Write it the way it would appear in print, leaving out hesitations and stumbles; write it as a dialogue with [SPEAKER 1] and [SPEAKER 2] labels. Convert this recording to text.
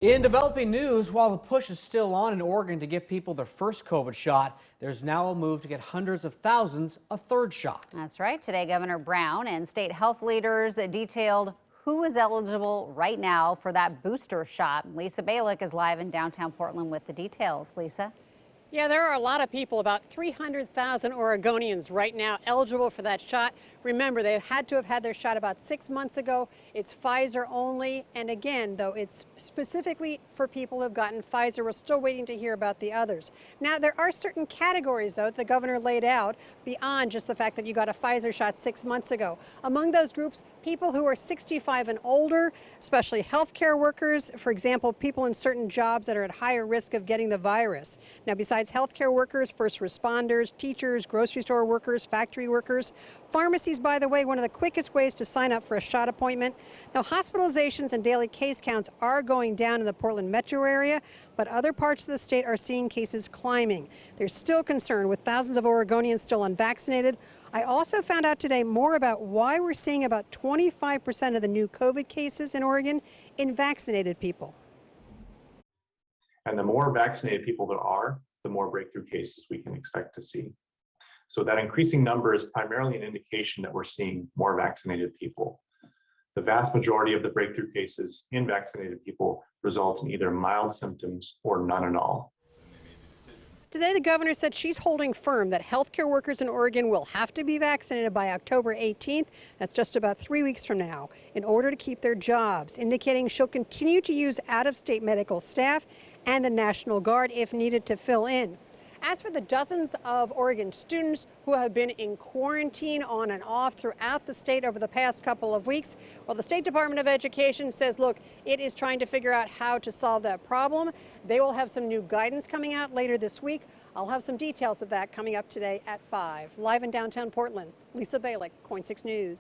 [SPEAKER 1] In developing news, while the push is still on in Oregon to get people their first COVID shot, there's now a move to get hundreds of thousands a third shot.
[SPEAKER 2] That's right. Today, Governor Brown and state health leaders detailed who is eligible right now for that booster shot. Lisa Balick is live in downtown Portland with the details. Lisa?
[SPEAKER 3] Yeah, there are a lot of people, about 300,000 Oregonians right now eligible for that shot. Remember, they had to have had their shot about 6 months ago. It's Pfizer only. And again, though, it's specifically for people who have gotten Pfizer. We're still waiting to hear about the others. Now, there are certain categories, though, that the governor laid out beyond just the fact that you got a Pfizer shot 6 months ago. Among those groups, people who are 65 and older, especially healthcare workers, for example, people in certain jobs that are at higher risk of getting the virus. Now, besides healthcare workers, first responders, teachers, grocery store workers, factory workers. Pharmacies, by the way, one of the quickest ways to sign up for a shot appointment. Now, hospitalizations and daily case counts are going down in the Portland metro area, but other parts of the state are seeing cases climbing. There's still concern with thousands of Oregonians still unvaccinated. I also found out today more about why we're seeing about 25% of the new COVID cases in Oregon in vaccinated people.
[SPEAKER 4] And the more vaccinated people there are, the more breakthrough cases we can expect to see. So that increasing number is primarily an indication that we're seeing more vaccinated people. The vast majority of the breakthrough cases in vaccinated people result in either mild symptoms or none at all.
[SPEAKER 3] Today, the governor said she's holding firm that healthcare workers in Oregon will have to be vaccinated by October 18th. That's just about 3 weeks from now, in order to keep their jobs, indicating she'll continue to use out-of-state medical staff and the National Guard if needed to fill in. As for the dozens of Oregon students who have been in quarantine on and off throughout the state over the past couple of weeks, well, the State Department of Education says, look, it is trying to figure out how to solve that problem. They will have some new guidance coming out later this week. I'll have some details of that coming up today at 5. Live in downtown Portland, Lisa Balick, KOIN 6 News.